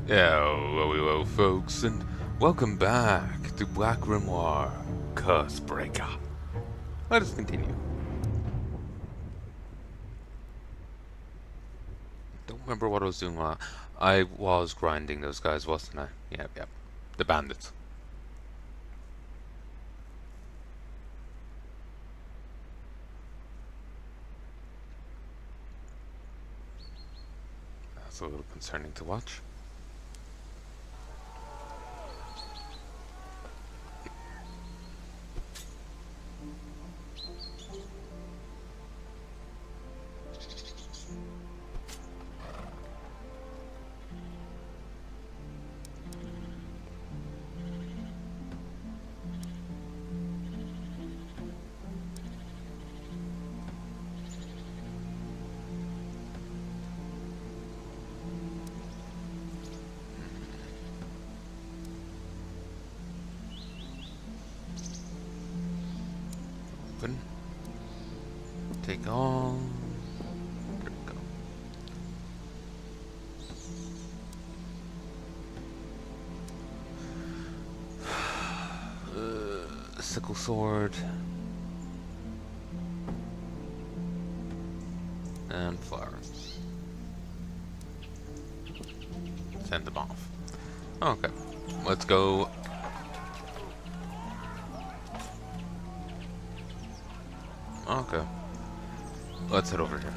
Hello, folks, and welcome back to Black Grimoire, Cursebreaker. Let us continue. Don't remember what I was doing while I was grinding those guys, wasn't I? Yep. The bandits. That's a little concerning to watch. Open. Take all. There we go. Sickle sword. And flower. Send them off. Okay. Let's go. Okay. Let's head over here.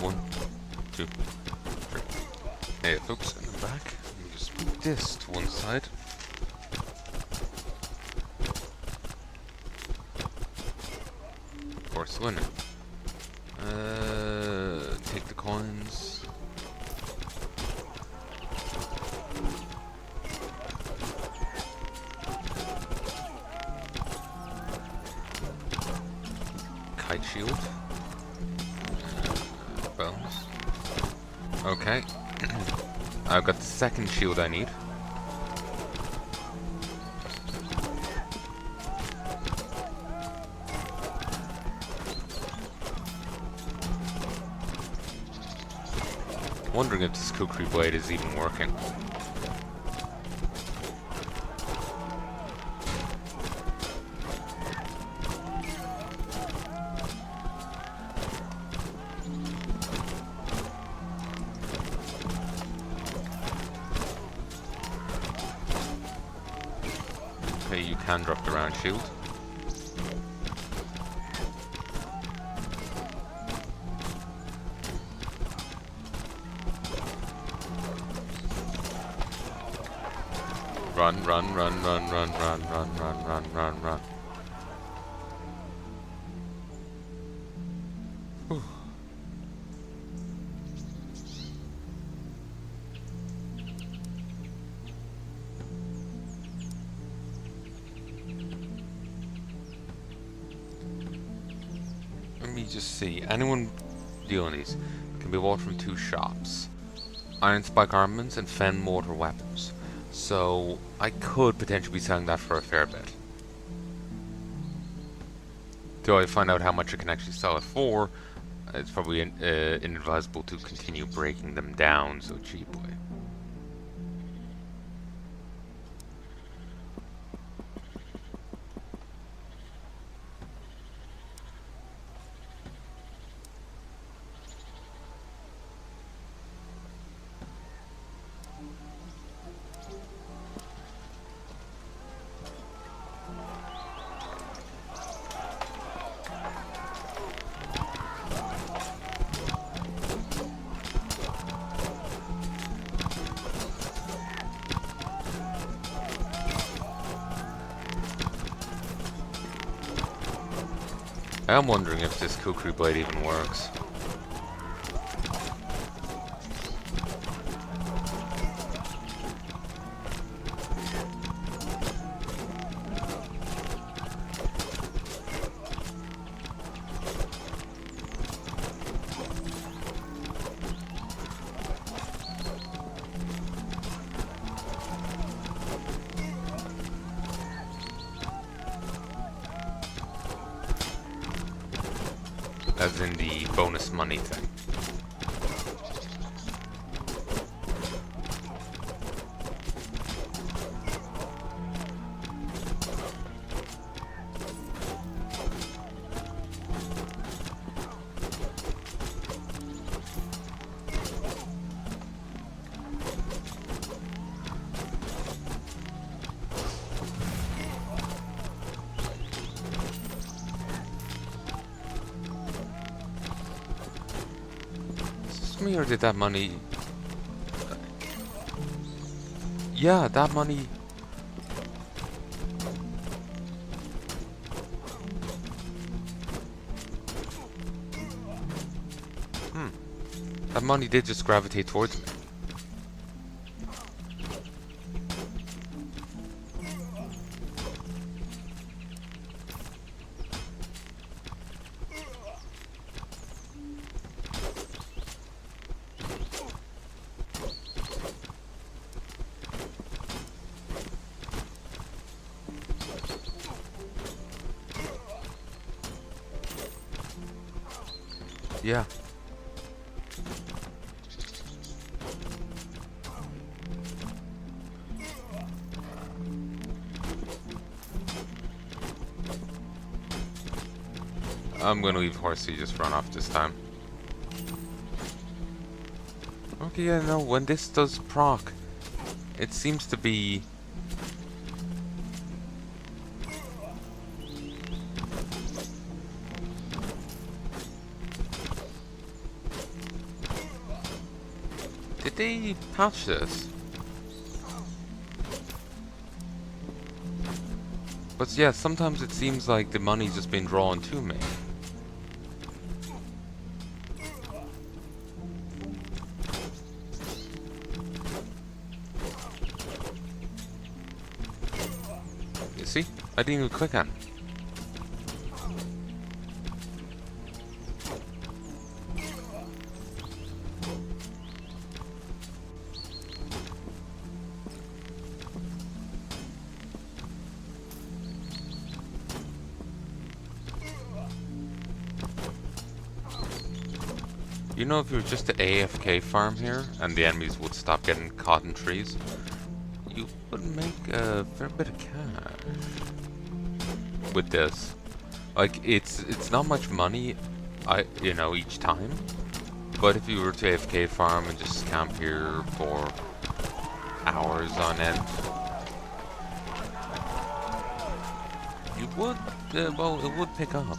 One, two, three. Hey folks, and I'm back. Let me just put this to one side. Of course, winner. Take the coins. Kite shield. Bones. Okay. I've got the second shield I need. Wondering if this kukri blade is even working. Okay, you can drop the round shield. Run. Whew. Let me just see. Anyone dealing these can be bought from two shops. Iron Spike Armaments and Fen Mortar Weapons. So I could potentially be selling that for a fair bit. Till I find out how much I can actually sell it for, it's probably inadvisable to continue breaking them down so cheaply. I am wondering if this kukri blade even works. As in the bonus money thing. Me, or did that money... Yeah, that money... That money did just gravitate towards me. Yeah. I'm gonna leave Horsey just run off this time. Okay, yeah, no, when this does proc, it seems to be... Did they patch this? But yeah, sometimes it seems like the money's just been drawn to me. You see? I didn't even click on it. You know, if you were just to AFK farm here, and the enemies would stop getting caught in trees, you would make a fair bit of cash with this. Like, it's not much money, you know, each time, but if you were to AFK farm and just camp here for hours on end, you would, well, it would pick up.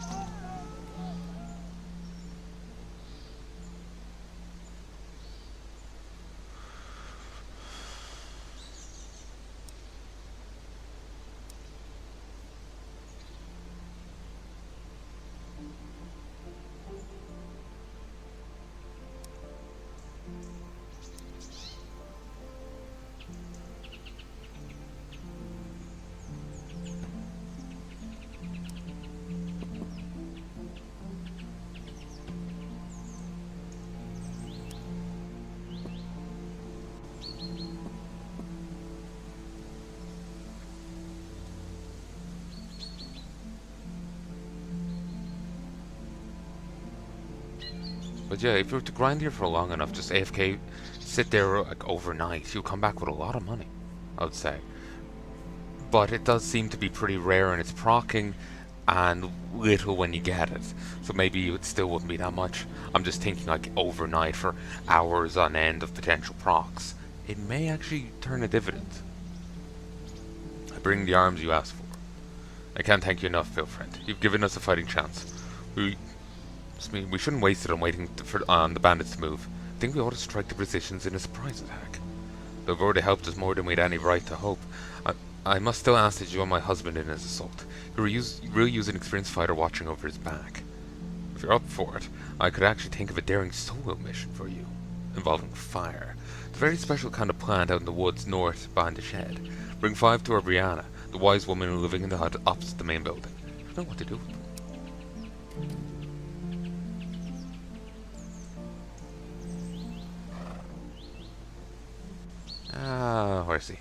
But yeah, if you were to grind here for long enough, just AFK, sit there like overnight, you'll come back with a lot of money, I would say. But it does seem to be pretty rare in its procking, and little when you get it. So maybe it still wouldn't be that much. I'm just thinking like overnight for hours on end of potential procs. It may actually turn a dividend. I bring the arms you asked for. I can't thank you enough, Phil friend. You've given us a fighting chance. We shouldn't waste it on waiting on the bandits to move. I think we ought to strike the positions in a surprise attack. They've already helped us more than we'd any right to hope. I must still ask that you join my husband in his assault. He really use an experienced fighter watching over his back. If you're up for it, I could actually think of a daring solo mission for you, involving fire. It's a very special kind of plant out in the woods north behind the shed. Bring 5 to our Brianna, the wise woman living in the hut opposite the main building. I don't know what to do with them. Ah, horsey.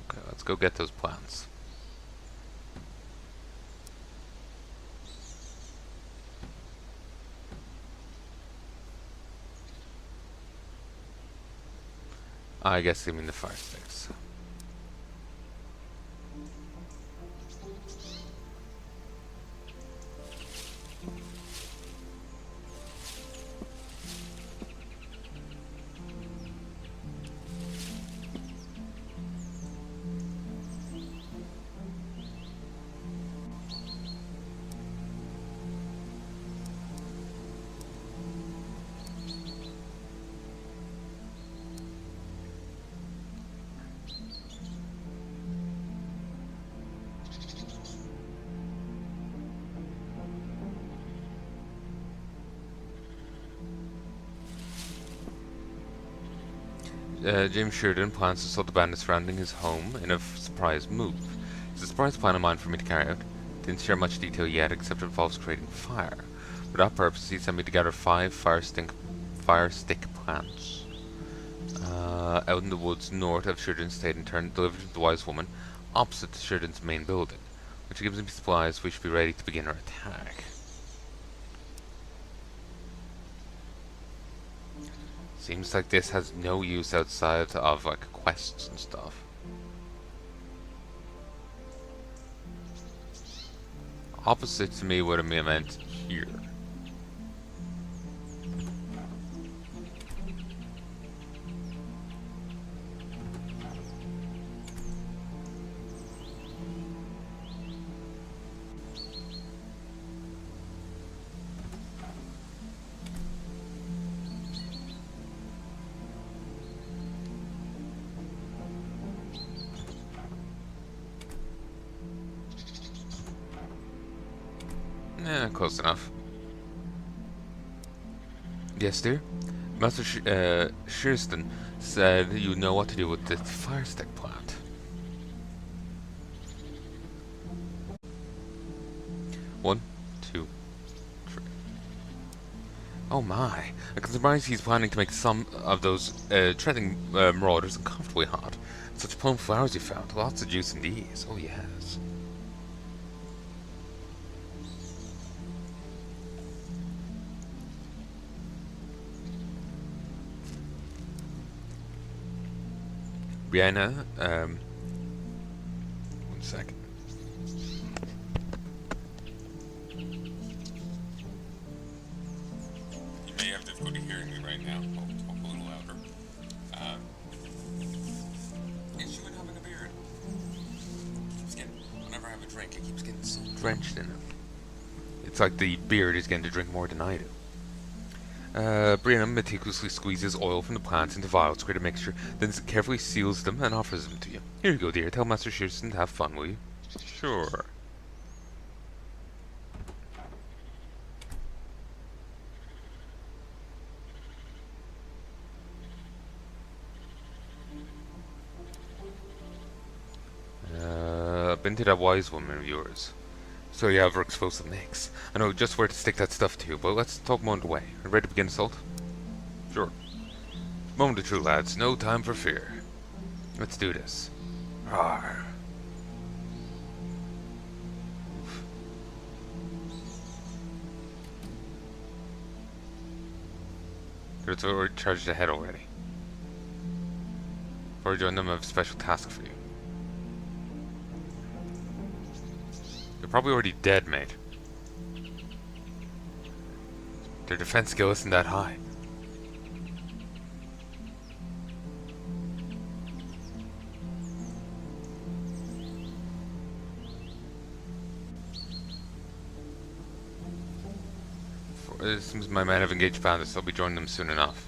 Okay, let's go get those plants. I guess you mean the fire sticks. James Shearston plans to sort the bandits surrounding his home in a surprise move. It's a surprise plan of mine for me to carry out. Didn't share much detail yet, except it involves creating fire. For that purpose, he sent me to gather 5 fire stick plants out in the woods north of Shearston's estate and turn delivered to the wise woman opposite to Shearston's main building, which gives me supplies we should be ready to begin our attack. Seems like this has no use outside of like quests and stuff. Opposite to me would have meant here. Close enough. Yes, dear? Master Shearston said you know what to do with the fire stick plant. One, two, three. Oh my. I can surprise he's planning to make some of those treading marauders uncomfortably hot. Such plum flowers you found. Lots of juice and ease. Oh yes. Brianna, 1 second. You may have difficulty hearing me right now. I'll talk a little louder. Is you having a beard? Whenever I have a drink, it keeps getting so drenched in it. It's like the beard is getting to drink more than I do. Brianna meticulously squeezes oil from the plants into vials to create a mixture, then carefully seals them and offers them to you. Here you go, dear. Tell Master Shearston to have fun, will you? Sure. Been to that wise woman of yours. So you have her explosive mix. I know just where to stick that stuff to, but let's talk more on the way. Are you ready to begin assault? Sure. Moment of truth, lads. No time for fear. Let's do this. Rawr. It's already charged ahead already. Before you join them, I have a special task for you. You're probably already dead, mate. Their defense skill isn't that high. It seems my men have engaged bandits, so I'll be joining them soon enough.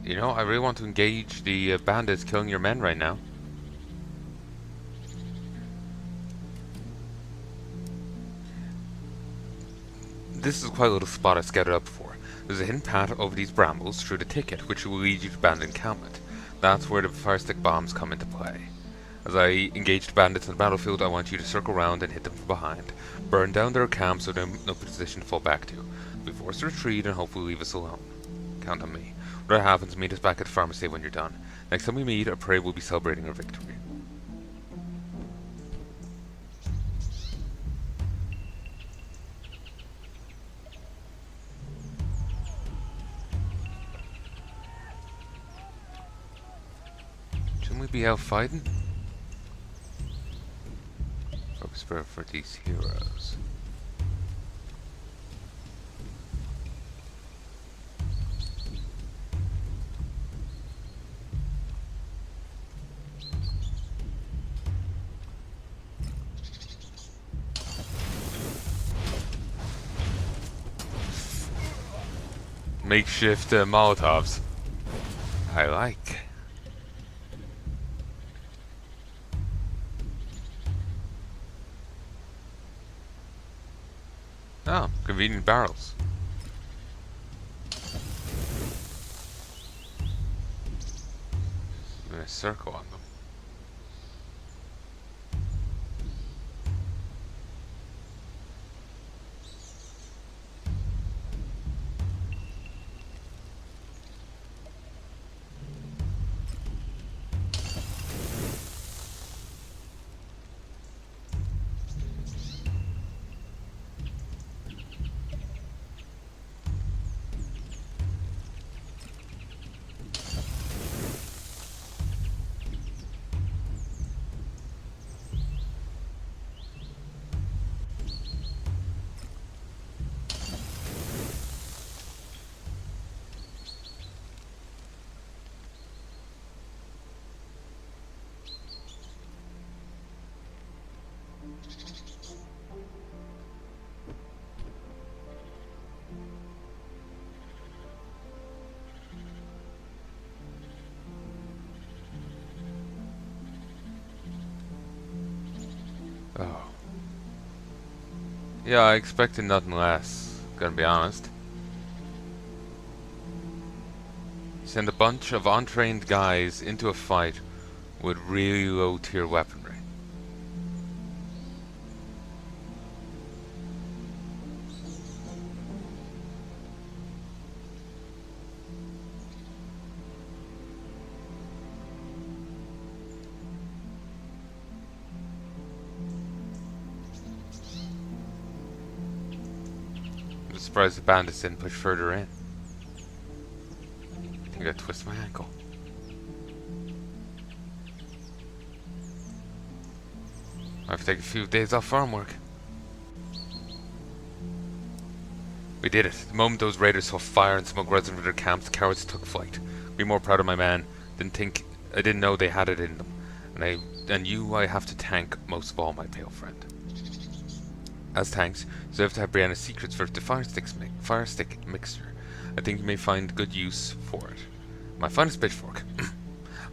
You know, I really want to engage the bandits killing your men right now. This is quite a little spot I scouted out before. There's a hidden path over these brambles through the thicket, which will lead you to bandit encampment. That's where the fire stick bombs come into play. As I engage the bandits on the battlefield, I want you to circle around and hit them from behind. Burn down their camp so they're in no position to fall back to. Be forced to retreat and hopefully leave us alone. Count on me. Whatever happens, meet us back at the pharmacy when you're done. Next time we meet, I pray we'll be celebrating our victory. Shouldn't we be out fighting? Focus prayer for these heroes. Makeshift Molotovs. I like. Oh, convenient barrels. Even a circle on them. Oh. Yeah, I expected nothing less, gonna be honest. Send a bunch of untrained guys into a fight with really low tier weaponry. I'm surprised the bandits didn't push further in. I think I twisted my ankle. I have to take a few days off farm work. We did it. The moment those raiders saw fire and smoke rising from their camps, the cowards took flight. Be more proud of my man. I didn't know they had it in them. And you I have to thank most of all, my pale friend. As thanks, so I have to have Brianna's secrets for the fire stick mixture. I think you may find good use for it. My finest pitchfork.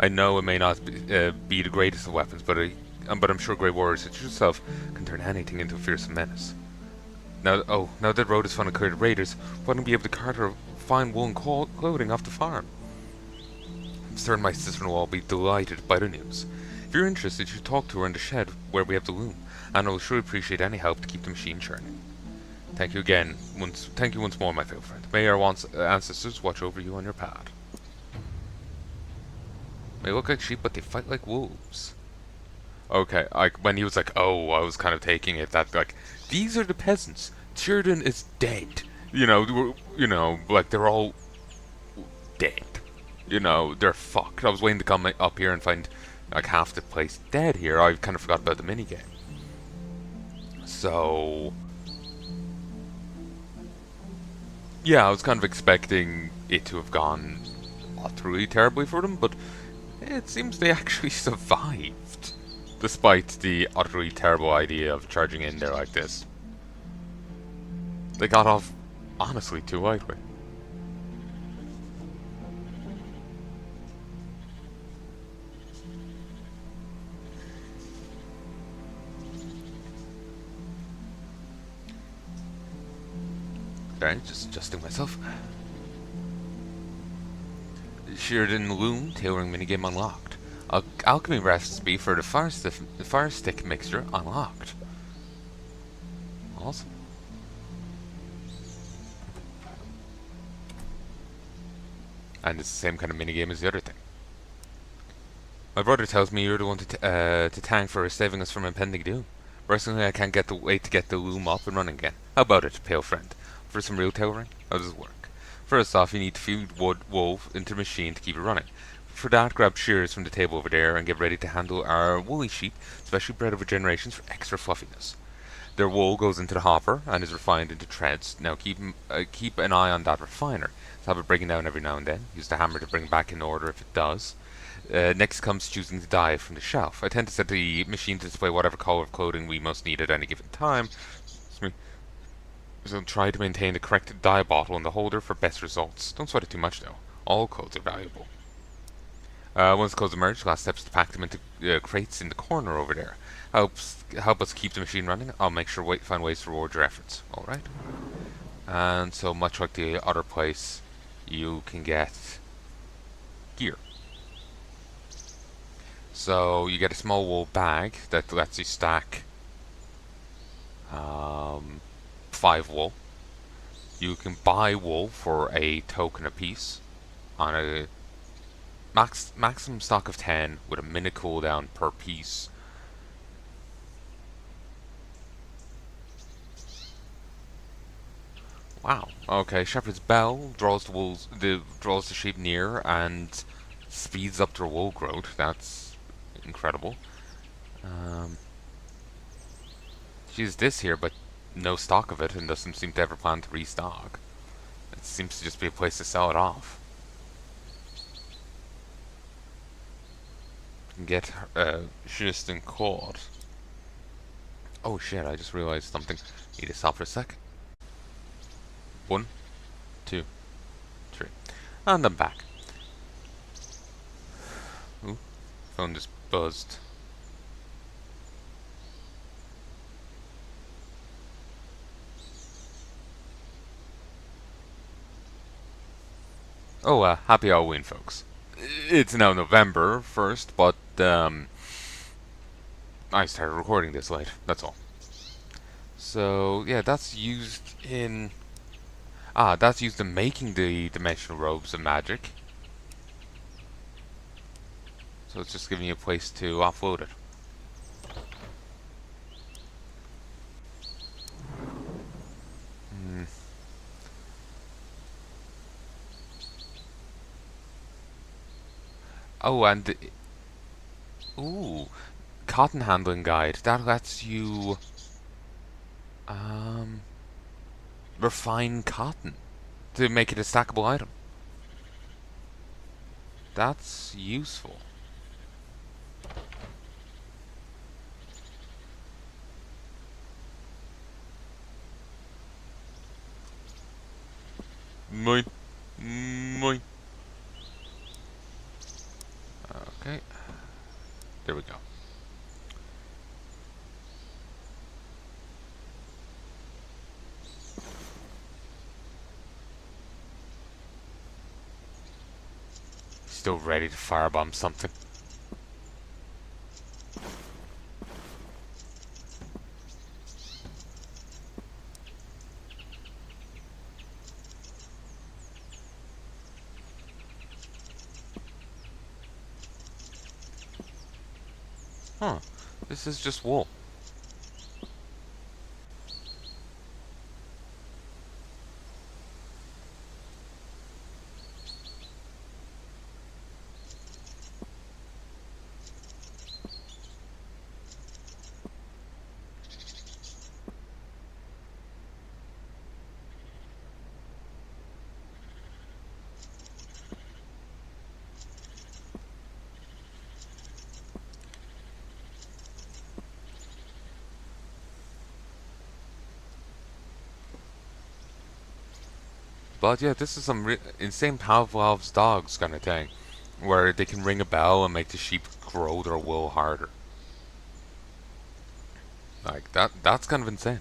I know it may not be the greatest of weapons, but I'm sure Grey Warriors such as yourself can turn anything into a fearsome menace. Now that road is fun and clear to raiders, why don't we be able to cart her fine woolen clothing off the farm? I'm certain my sister-in-law will be delighted by the news. If you're interested, you should talk to her in the shed where we have the loom, and I will sure appreciate any help to keep the machine churning. Thank you again. Thank you once more, my faithful friend. May our ancestors watch over you on your path. They look like sheep, but they fight like wolves. Okay, like when he was like, "Oh," I was kind of taking it that like these are the peasants. Shearston is dead. Like they're all dead. They're fucked. I was waiting to come up here and find like half the place dead here. I kind of forgot about the minigame. So yeah, I was kind of expecting it to have gone utterly terribly for them, but it seems they actually survived, despite the utterly terrible idea of charging in there like this. They got off, honestly, too lightly. Sorry, just adjusting myself. Shearston Loom tailoring minigame unlocked. Alchemy recipe for the fire stick mixture unlocked. Awesome. And it's the same kind of minigame as the other thing. My brother tells me you're the one to thank for saving us from impending doom. Personally, I can't wait to get the loom up and running again. How about it, pale friend? For some real tailoring? How does it work? First off, you need to feed wool into the machine to keep it running. For that, grab shears from the table over there and get ready to handle our woolly sheep, specially bred over generations for extra fluffiness. Their wool goes into the hopper and is refined into threads. Now keep an eye on that refiner. So have it breaking down every now and then. Use the hammer to bring back in order if it does. Next comes choosing the dye from the shelf. I tend to set the machine to display whatever color of clothing we most need at any given time. So try to maintain the correct dye bottle in the holder for best results. Don't sweat it too much though. All clothes are valuable. Once clothes emerge, last step is to pack them into crates in the corner over there. Help us keep the machine running. I'll make sure find ways to reward your efforts. Alright? And so much like the other place, you can get gear. So you get a small wool bag that lets you stack 5 wool. You can buy wool for a token apiece on a maximum stock of 10 with a minute cooldown per piece. Wow. Okay, Shepherd's Bell draws the sheep near and speeds up their wool growth. That's incredible. She's this here, but no stock of it, and doesn't seem to ever plan to restock. It seems to just be a place to sell it off. You can get Shearston caught. Oh shit! I just realized something. Need to stop for a sec. 1, 2, 3, and I'm back. Ooh, phone just buzzed. Oh, happy Halloween, folks. It's now November 1st, but I started recording this late. That's all. So yeah, that's used in making the dimensional robes of magic. So it's just giving you a place to offload it. Oh, and ooh, cotton handling guide. That lets you refine cotton to make it a stackable item. That's useful. Mine. Mine. Okay. There we go. Still ready to firebomb something. Huh. This is just wool. But yeah, this is some insane Pavlov's dogs kind of thing, where they can ring a bell and make the sheep grow their wool harder. Like that's kind of insane.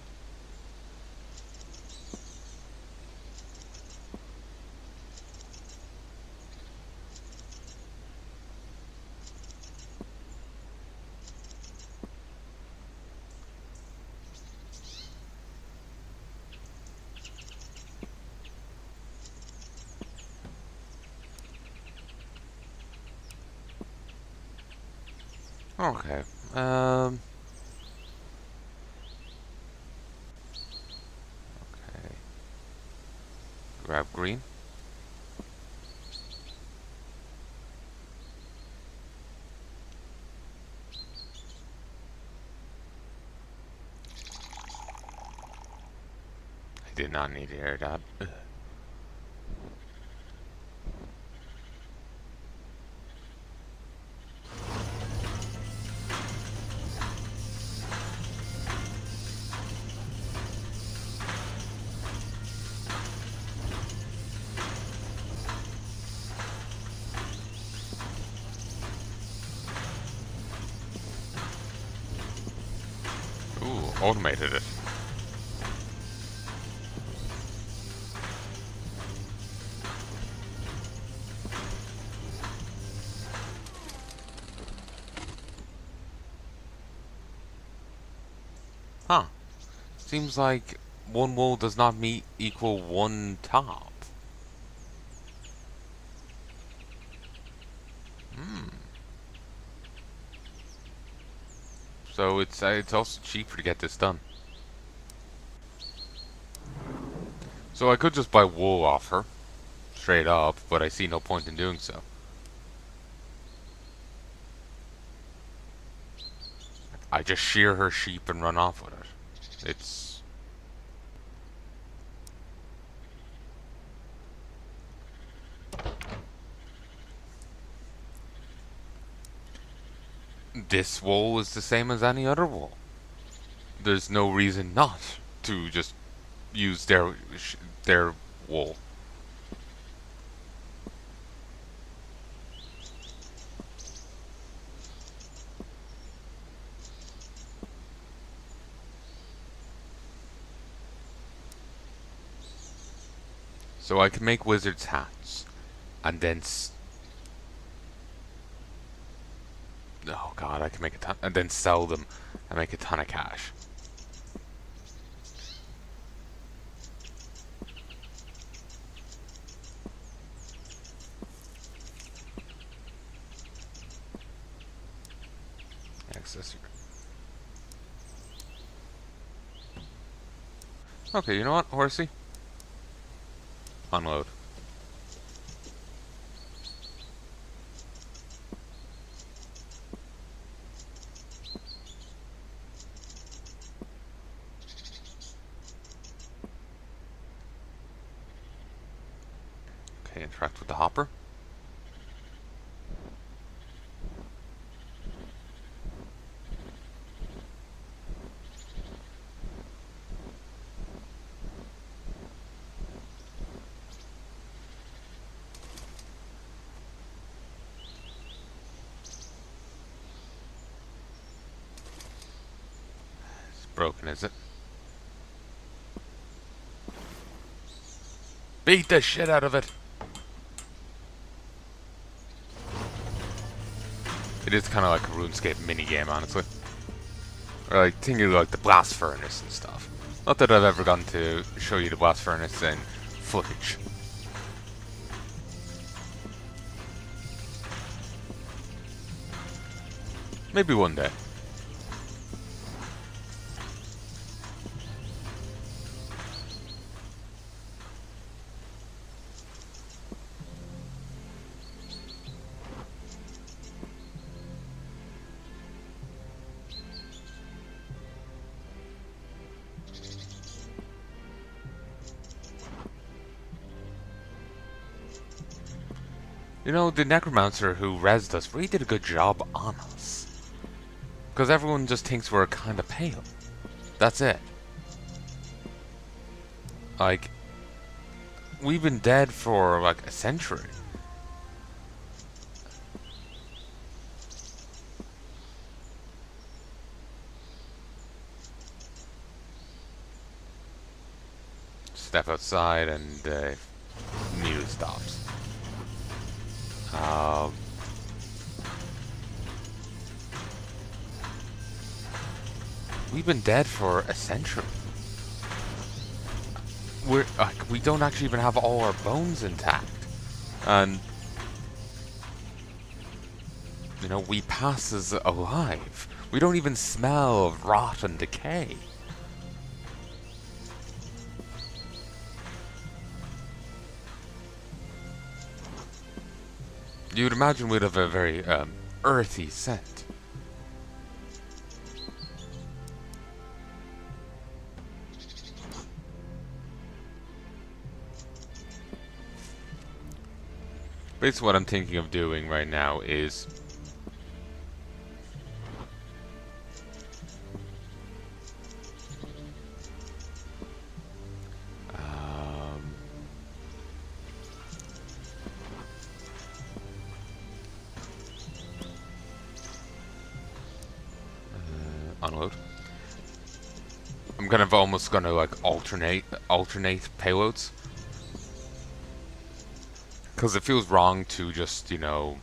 Okay. Um. Okay. Grab green. I did not need to hear that. Ooh, automated it. Huh. Seems like one wool does not meet equal one top. Hmm. So it's also cheaper to get this done. So I could just buy wool off her, straight up, but I see no point in doing so. I just shear her sheep and run off with it. It's... This wool is the same as any other wool. There's no reason not to just use their wool. So I can make wizard's hats, and then oh god, I can make a ton, and then sell them and make a ton of cash. Accessory. Okay, you know what, horsey? Unload. Okay, interact with the hopper. It's broken, is it? Beat the shit out of it! It is kind of like a RuneScape minigame, honestly. Or like thinking like the blast furnace and stuff. Not that I've ever gotten to show you the blast furnace in footage. Maybe one day. You know, the necromancer who rezzed us really did a good job on us. Because everyone just thinks we're kind of pale. That's it. Like, we've been dead for like a century. Step outside and music stops. We've been dead for a century. We don't actually even have all our bones intact, and you know we pass as alive. We don't even smell of rot and decay. You'd imagine we'd have a very earthy scent. Basically, what I'm thinking of doing right now is unload. I'm kind of almost gonna like alternate payloads, because it feels wrong to just, you know,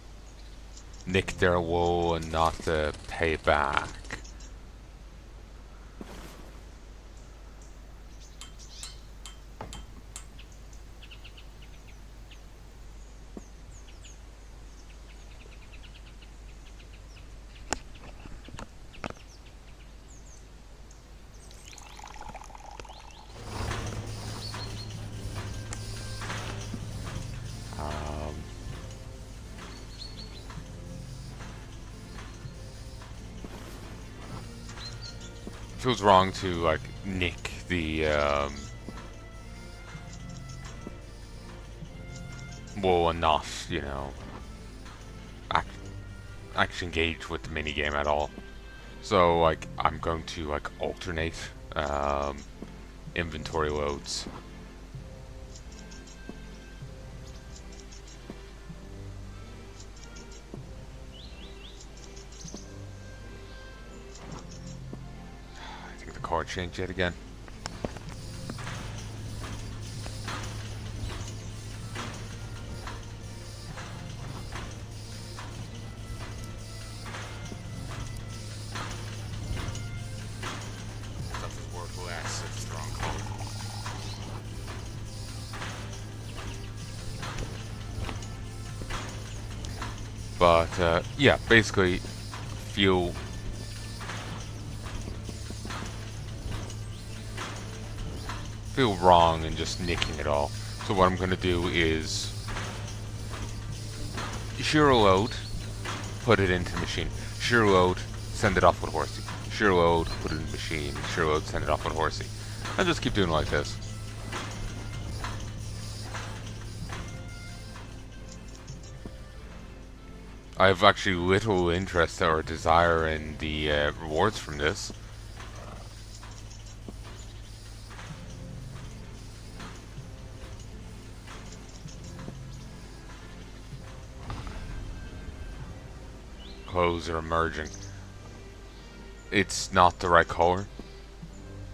nick their wool and not pay back. Feels wrong to like nick the wool and not, you know, actually engage with the minigame at all. So like I'm going to like alternate inventory loads. I think the card changed yet again. But yeah, basically feel wrong in just nicking it all. So what I'm gonna do is shear load, put it into the machine. Shear load, send it off with horsey. Shear load, put it in the machine. Shear load, send it off with horsey. And just keep doing it like this. I have actually little interest or desire in the rewards from this. Clothes are emerging. It's not the right color,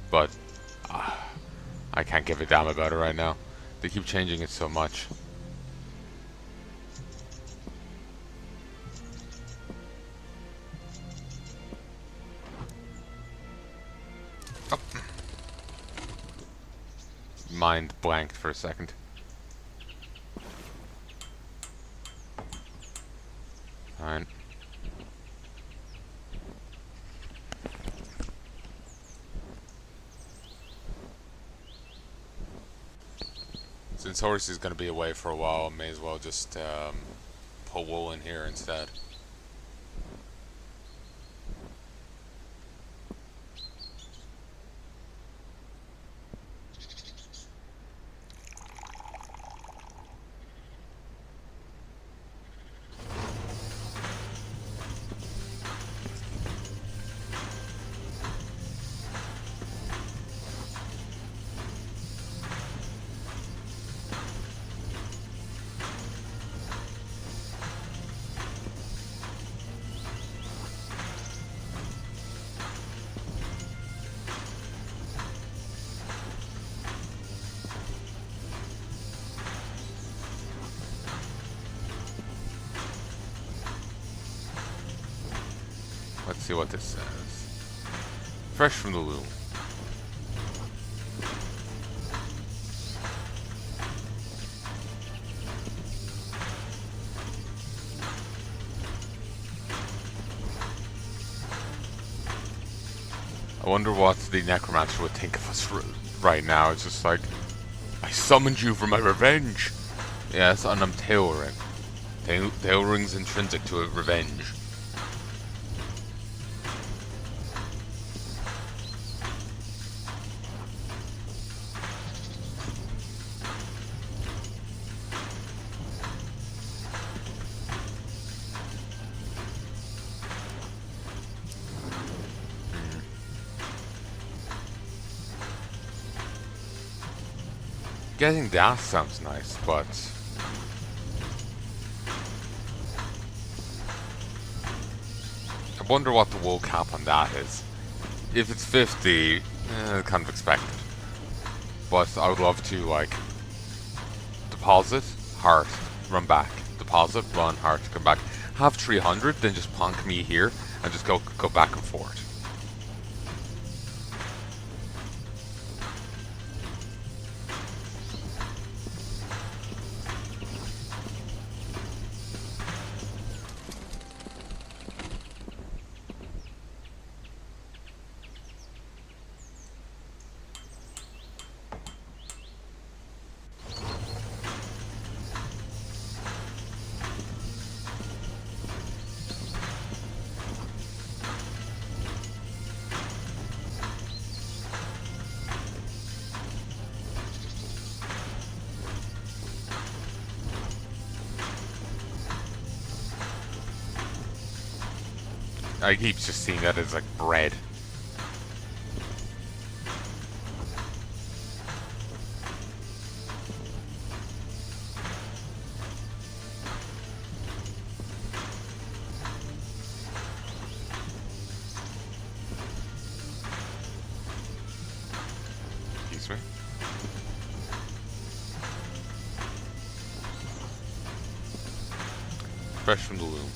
but I can't give a damn about it right now. They keep changing it so much. Oh. Mind blanked for a second. Alright. Since Horsey's going to be away for a while, I may as well just put wool in here instead. see what this says. Fresh from the loom. I wonder what the necromancer would think of us right now. It's just like, I summoned you for my revenge. Yes, and I'm tailoring. Tailoring's intrinsic to it, revenge. Getting that sounds nice, but I wonder what the wool cap on that is. If it's 50, kind of expected. But I would love to, like, deposit, heart, run back. Deposit, run, heart, come back. Have 300, then just plonk me here and just go back and forth. I keep just seeing that as like bread. Excuse me. Fresh from the loom.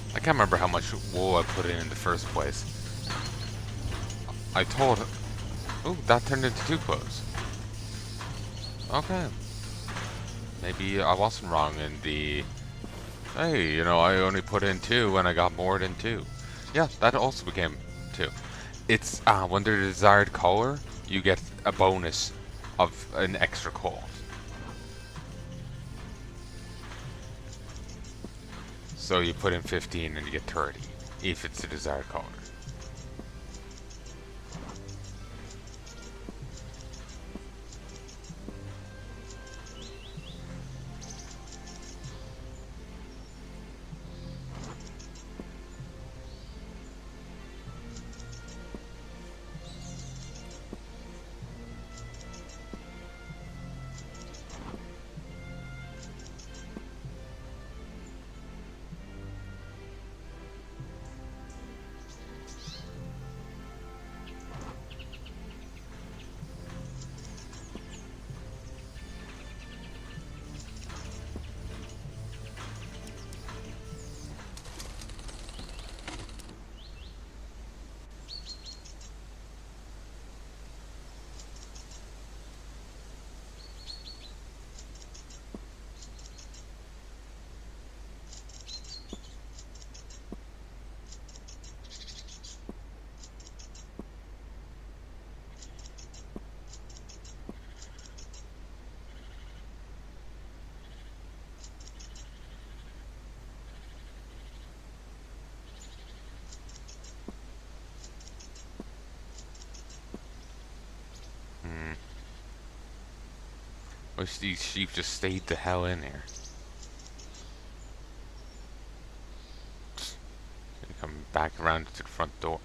I can't remember how much wool I put in the first place. I told... Ooh, that turned into 2 clothes. Okay. Maybe I wasn't wrong in the... Hey, you know, I only put in 2 when I got more than 2. Yeah, that also became 2. It's, when they're the desired color, you get a bonus of an extra cloth. So you put in 15 and you get 30, if it's the desired color. Wish these sheep just stayed the hell in here. Come back around to the front door.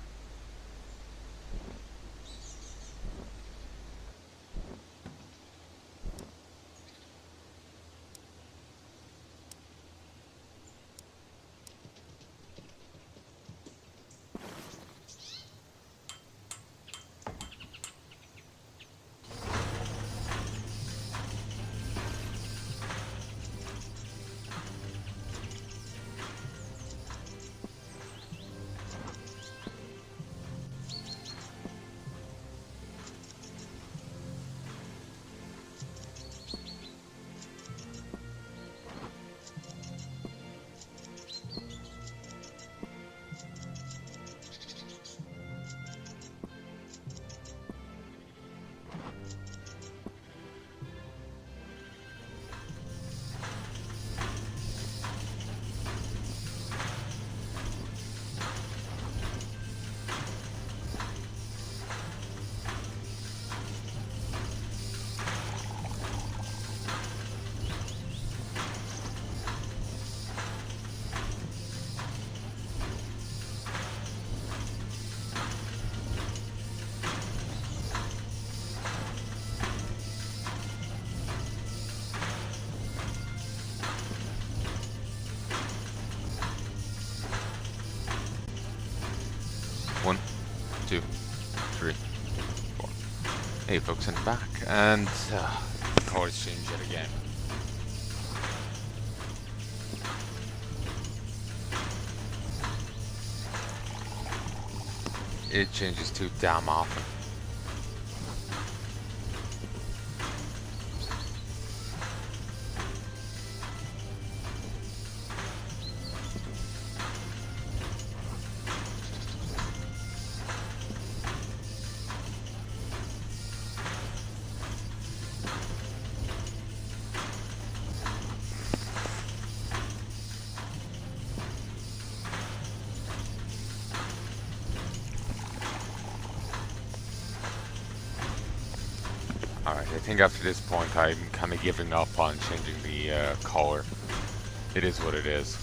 1, 2, 3, 4. Hey folks, I'm back, and the colors change yet again. It changes too damn often. Alright, I think after this point I'm kind of giving up on changing the color. It is what it is.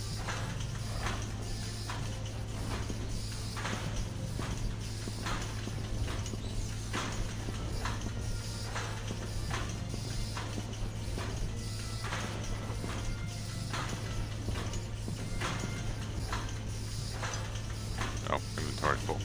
Oh, inventory full.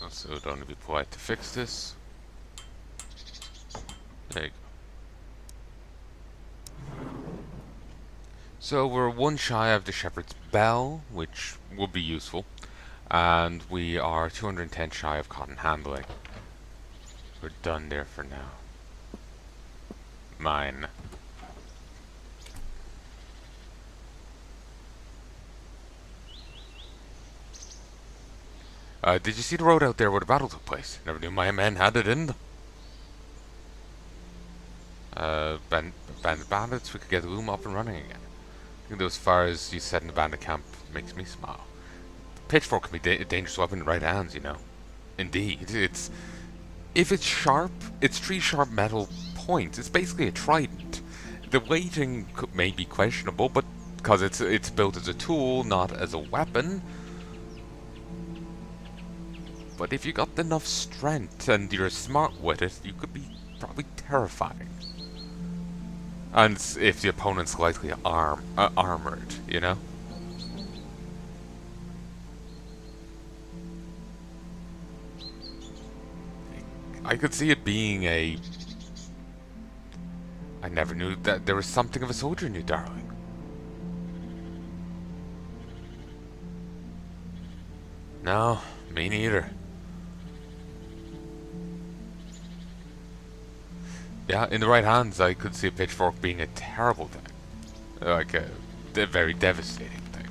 Also, don't want to be polite to fix this. There you go. So we're one shy of the Shepherd's Bell, which would be useful, and we are 210 shy of Cotton Handling. We're done there for now. Mine. Did you see the road out there where the battle took place? Never knew my men had it in them. Bandit bandits, we could get the room up and running again. I think those fires you set in the bandit camp makes me smile. Pitchfork can be a dangerous weapon in the right hands, you know. Indeed, if it's sharp, it's 3 sharp metal points. It's basically a trident. The weighting may be questionable, but because it's built as a tool, not as a weapon. But if you got enough strength and you're smart with it, you could be probably terrifying. And if the opponent's slightly armored, you know? I could see it being a... I never knew that there was something of a soldier in you, darling. No, me neither. Yeah, in the right hands, I could see a pitchfork being a terrible thing. Like a very devastating thing.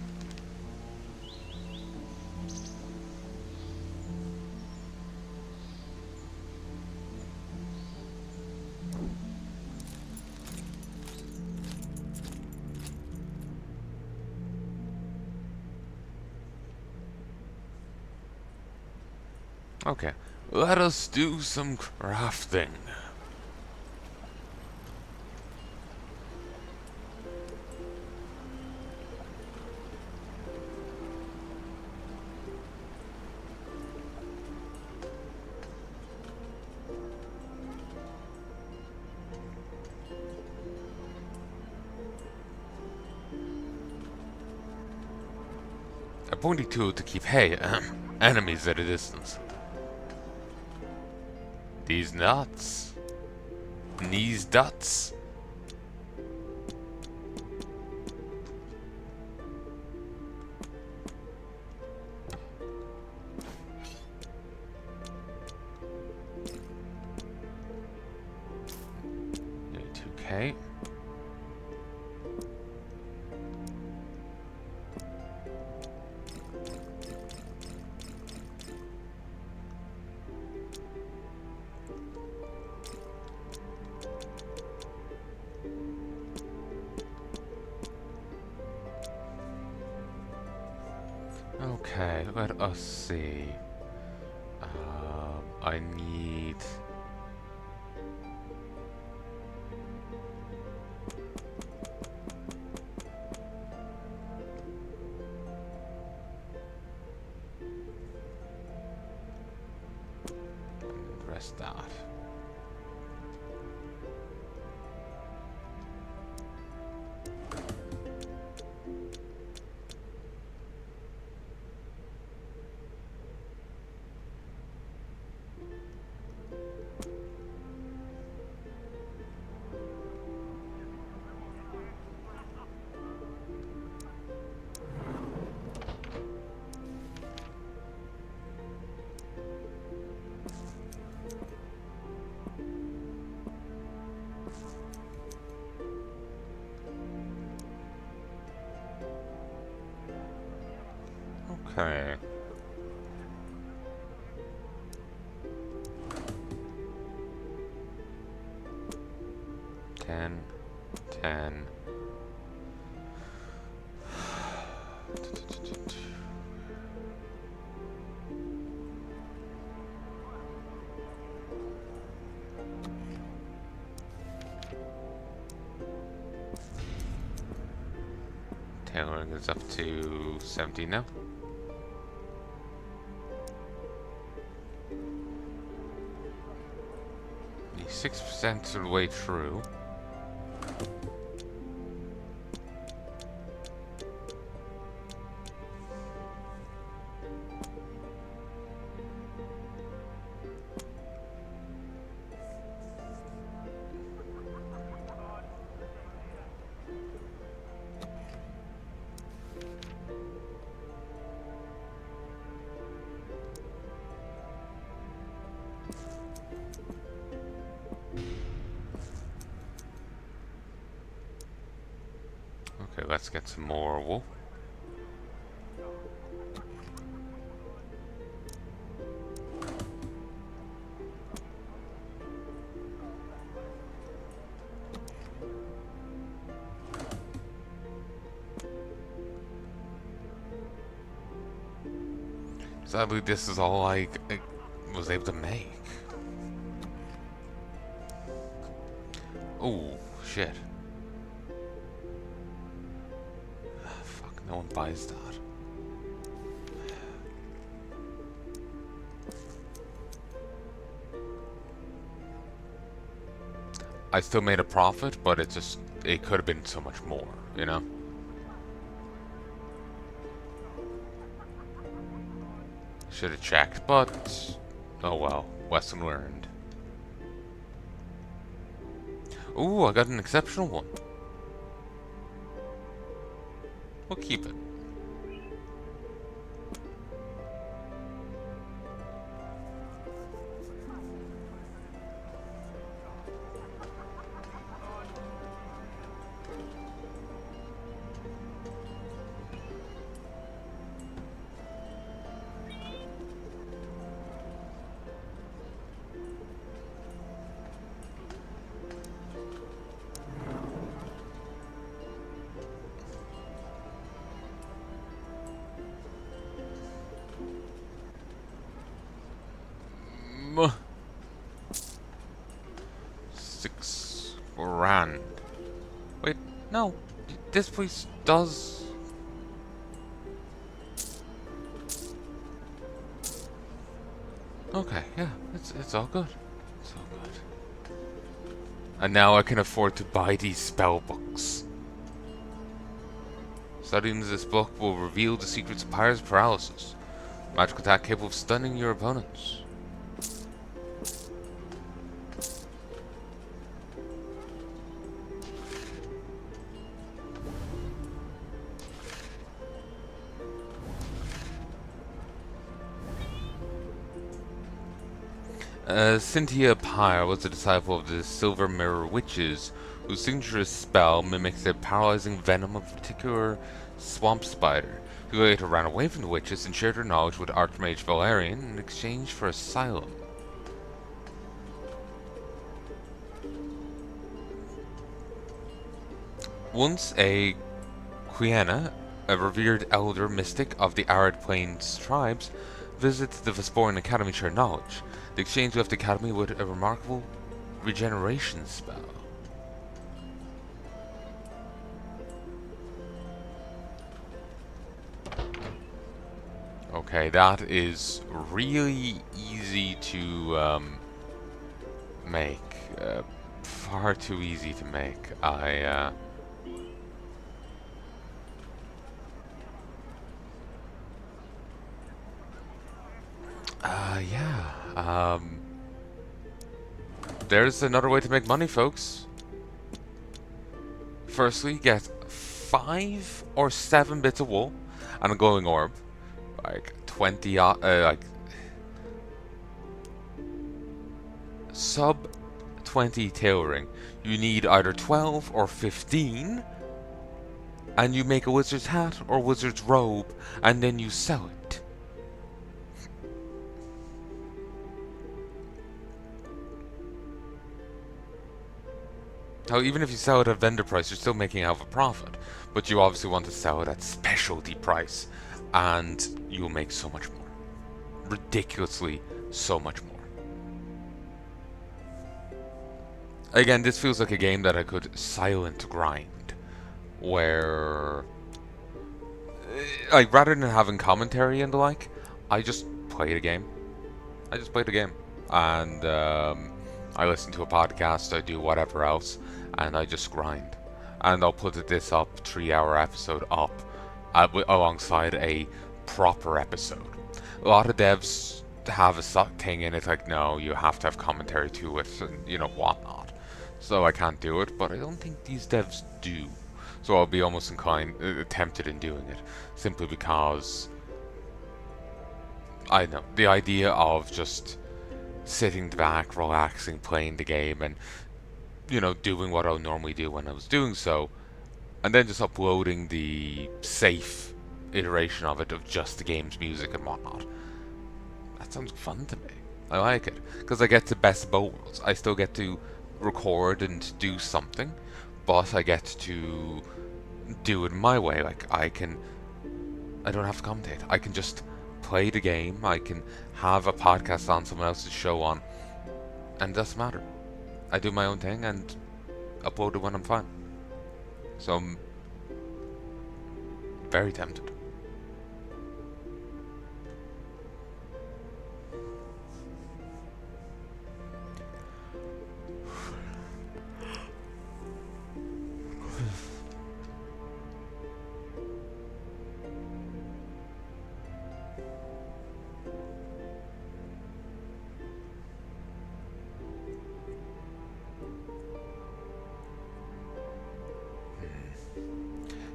Okay, let us do some crafting. A pointy tool to keep Heya enemies at a distance. These nuts. These dots. Yeah, 2K. Okay, let us see. I need Okay. Ten. Tailoring is up to 17 now. The 6% of the way through. Okay, let's get some more wool. Sadly, this is all I was able to make. Oh, shit. Fuck, no one buys that. I still made a profit, but it could have been so much more, you know? Should have checked, but oh well. Lesson learned. Ooh, I got an exceptional one. We'll keep it. $6,000. Wait, no. This place does. Okay, yeah, it's all good. It's all good. And now I can afford to buy these spell books. Studying this book will reveal the secrets of Pyre's paralysis. Magical attack capable of stunning your opponents. Cynthia Pyre was a disciple of the Silver Mirror Witches, whose signature spell mimics the paralyzing venom of a particular swamp spider, who later ran away from the witches and shared her knowledge with Archmage Valerian in exchange for asylum. Once a Quiana, a revered elder mystic of the Arid Plains tribes, visits the Vesporian Academy to share knowledge. The exchange left the Academy with a remarkable regeneration spell. Okay, that is really easy to make. Far too easy to make. Yeah. There's another way to make money, folks. Firstly, get 5 or 7 bits of wool and a glowing orb. Like 20, like sub 20 tailoring. You need either 12 or 15, and you make a wizard's hat or wizard's robe, and then you sell it. Now, even if you sell it at vendor price, you're still making out of a profit, but you obviously want to sell it at specialty price, and you'll make so much more. Ridiculously so much more. Again, this feels like a game that I could silent grind, where, like, rather than having commentary and the like, I just play the game. And I listen to a podcast, I do whatever else, and I just grind. And I'll put this up, 3-hour episode up, alongside a proper episode. A lot of devs have a thing in it, like, no, you have to have commentary to it, and, you know, whatnot. So I can't do it, but I don't think these devs do. So I'll be almost tempted in doing it, simply because I know the idea of just sitting back, relaxing, playing the game, and, you know, doing what I would normally do when I was doing so, and then just uploading the safe iteration of it, of just the game's music and whatnot. That sounds fun to me. I like it, because I get the best of both worlds. I still get to record and do something, but I get to do it my way. Like, I don't have to commentate. I can just play the game. I can have a podcast on, someone else's show on, and it doesn't matter. I do my own thing and upload it when I'm fine. So I'm very tempted.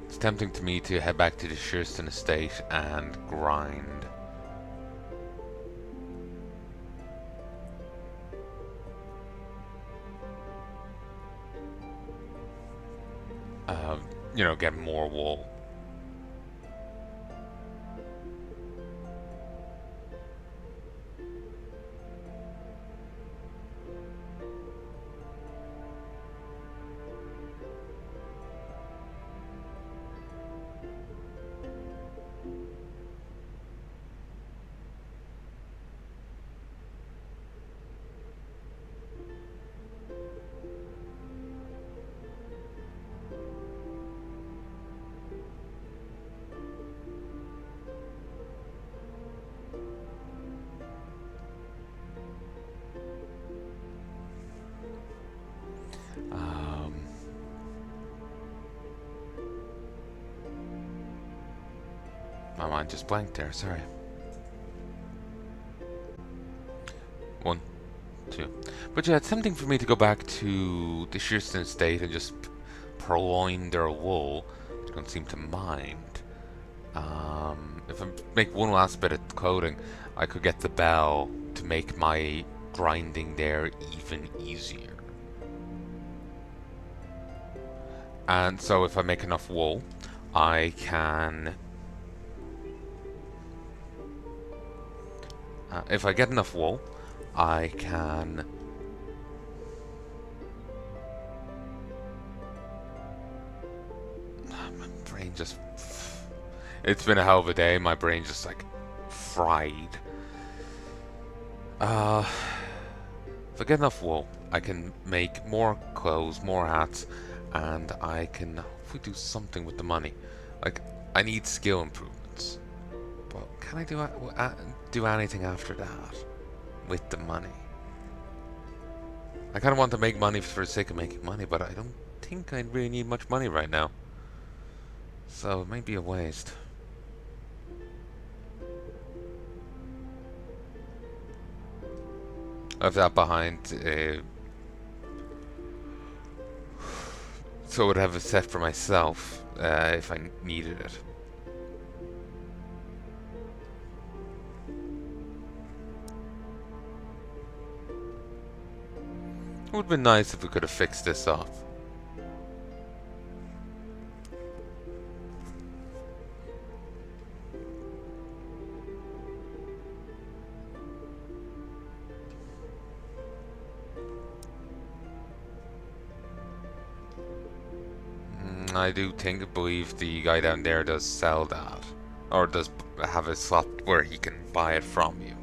It's tempting to me to head back to the Shearston estate and grind. You know, get more wool. My mind just blanked there, sorry. 1, 2. But yeah, it's tempting for me to go back to the Shearston estate and just purloin their wool. I don't seem to mind. If I make one last bit of clothing, I could get the bell to make my grinding there even easier. And so if I make enough wool, I can... if I get enough wool, I can... my brain just... It's been a hell of a day, my brain just, like, fried. If I get enough wool, I can make more clothes, more hats, and I can hopefully do something with the money. Like, I need skill improvements. But can I do anything after that with the money? I kind of want to make money for the sake of making money, but I don't think I really need much money right now. So it might be a waste. I have that behind, so I would have a set for myself if I needed it. It would have been nice if we could have fixed this up. I do believe the guy down there does sell that. Or does have a slot where he can buy it from you.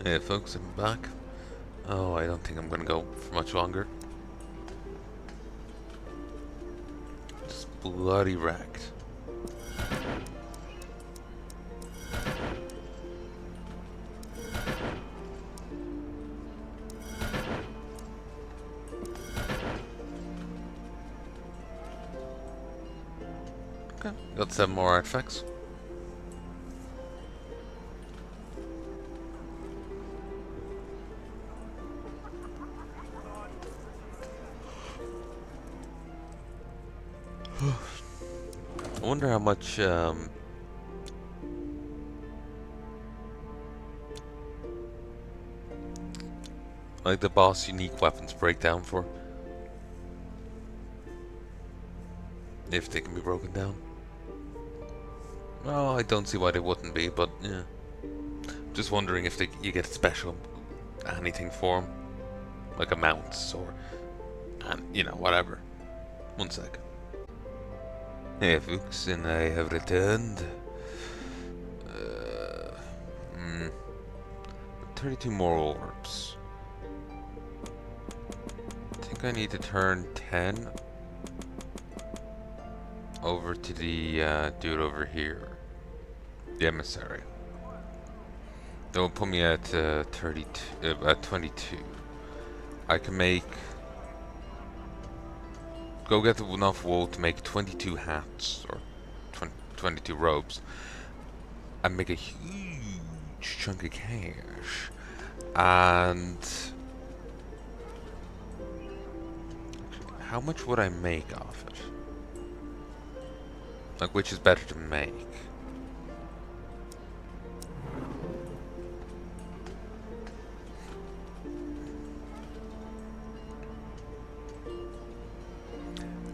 Hey folks, I'm back. Oh, I don't think I'm gonna go for much longer. Just bloody wrecked. Okay, got 7 more artifacts. I wonder how much like the boss unique weapons break down for, if they can be broken down. Well, I don't see why they wouldn't be, but yeah. Just wondering if you get special anything for them, like amounts or, you know, whatever. One second. Hey folks, and I have returned. 32 more orbs. I think I need to turn 10 over to the dude over here, the emissary. That will put me at 22. I can go get enough wool to make 22 hats or 22 robes, and make a huge chunk of cash. And how much would I make off it? Like, which is better to make?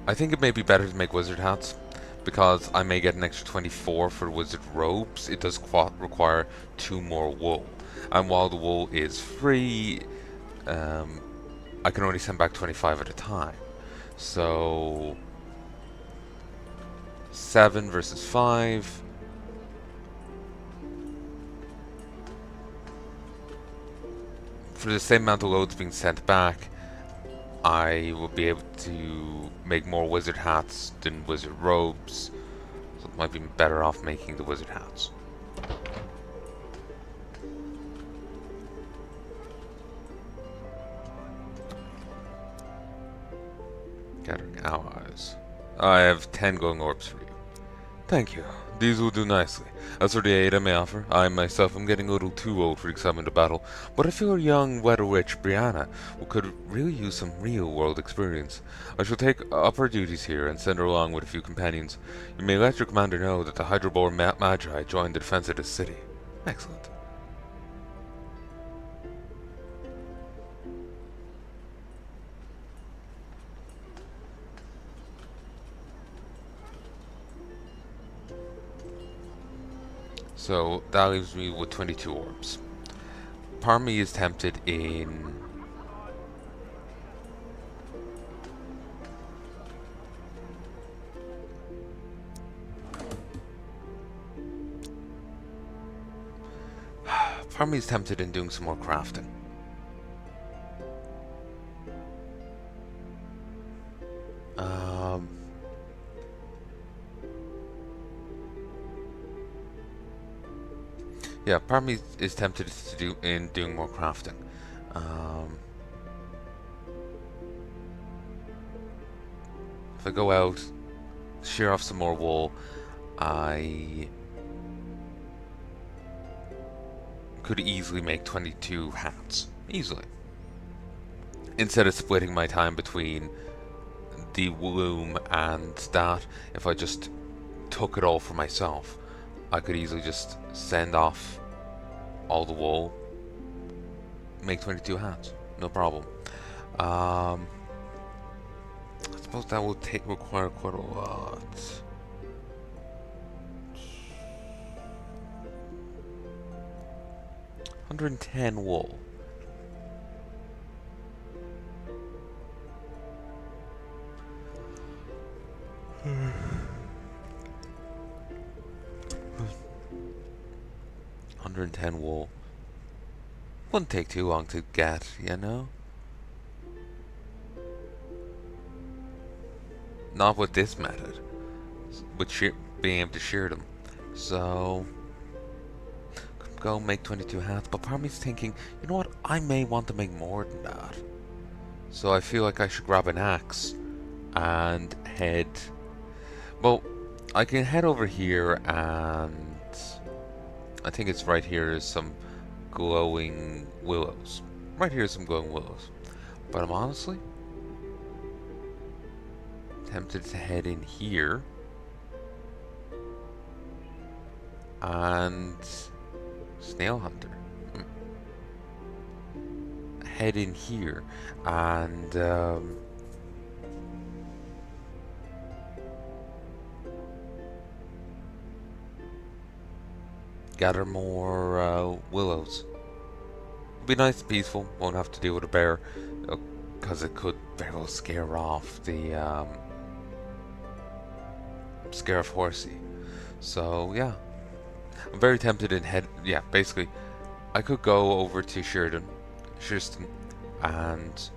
I think it may be better to make wizard hats, because I may get an extra 24 for wizard robes. It does require 2 more wool, and while the wool is free, I can only send back 25 at a time. So 7 versus 5. For the same amount of loads being sent back, I will be able to make more wizard hats than wizard robes, so it might be better off making the wizard hats. Gathering allies. I have 10 glowing orbs for you. Thank you. These will do nicely. As for the aid I may offer, I myself am getting a little too old for excitement of battle, but I feel a young weather witch, Brianna, who could really use some real-world experience. I shall take up her duties here and send her along with a few companions. You may let your commander know that the Hydrobore Magi joined the defense of this city. Excellent. So that leaves me with 22 orbs. Part of me is tempted in... Part of me is tempted in doing some more crafting. Yeah, part of me is tempted to doing more crafting. If I go out, shear off some more wool, I could easily make 22 hats. Easily. Instead of splitting my time between the loom and that, if I just took it all for myself, I could easily just send off all the wool, make 22 hats, no problem. I suppose that will require quite a lot. 110 wool. Wool. Wouldn't take too long to get, you know? Not with this method. With being able to shear them. So... could go make 22 hats, but part of me's thinking, you know what, I may want to make more than that. So I feel like I should grab an axe and head... well, I can head over here and... I think it's right here is some glowing willows. Right here is some glowing willows. But I'm honestly tempted to head in here and snail hunter. Head in here and gather more willows. It'd be nice and peaceful. Won't have to deal with a bear, because it could very well scare off the scare off Horsey. So yeah, I'm very tempted in head. Yeah, basically, I could go over to Shearston, and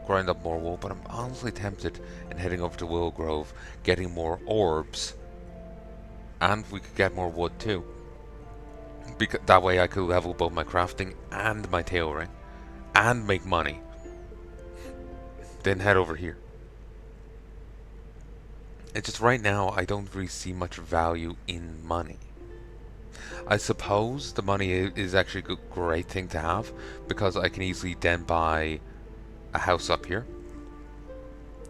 grind up more wool. But I'm honestly tempted in heading over to Willow Grove, getting more orbs. And we could get more wood too. Because that way I could level both my crafting and my tailoring. And make money. Then head over here. It's just right now I don't really see much value in money. I suppose the money is actually a great thing to have. Because I can easily then buy a house up here.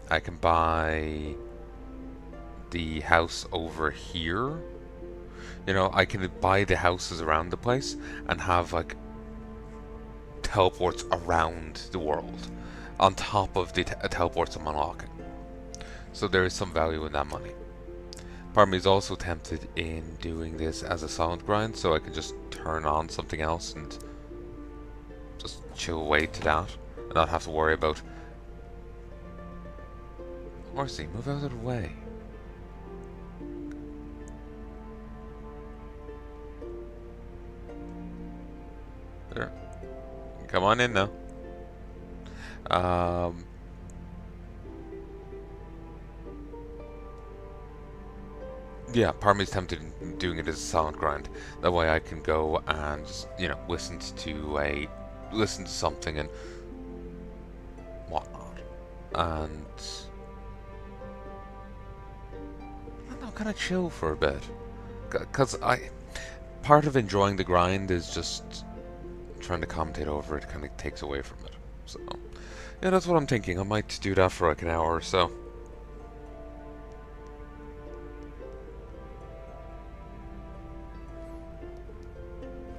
I can buy... the house over here. You know, I can buy the houses around the place and have like teleports around the world on top of the teleports I'm unlocking. So there is some value in that money. Part of me is also tempted in doing this as a silent grind, so I can just turn on something else and just chill away to that and not have to worry about... Horsey, move out of the way. There. Come on in now. Yeah, part of me is tempted in doing it as a silent grind. That way I can go and just, you know, listen to something and whatnot. And I don't know, kind of chill for a bit. Because part of enjoying the grind is just trying to commentate over it, kind of takes away from it. So, yeah, that's what I'm thinking. I might do that for like an hour or so.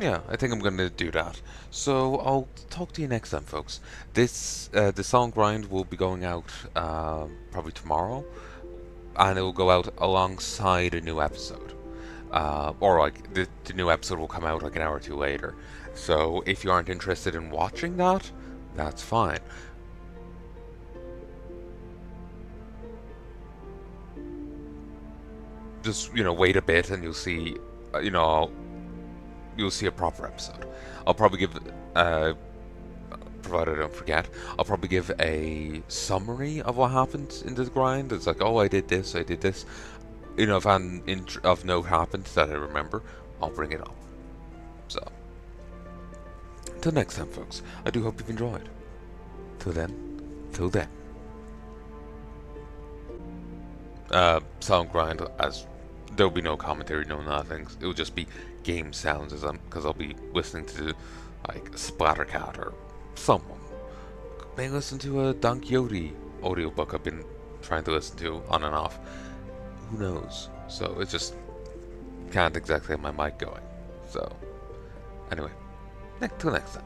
Yeah, I think I'm gonna do that. So I'll talk to you next time, folks. The song grind will be going out probably tomorrow, and it will go out alongside a new episode. Or like the new episode will come out like an hour or two later. So if you aren't interested in watching that, that's fine. Just wait a bit, and you'll see a proper episode. I'll probably give uh, provided I don't forget, I'll probably give a summary of what happened in the grind. It's like, oh, I did this, I did this. If an of note happened that I remember, I'll bring it up. So, until next time, folks, I do hope you've enjoyed. Till then. Sound grind, as there'll be no commentary, no nothing. It will just be game sounds because I'll be listening to like Splattercat or someone. May listen to a Don Quixote audiobook I've been trying to listen to on and off. Who knows? So it just can't exactly have my mic going. So anyway, till next time.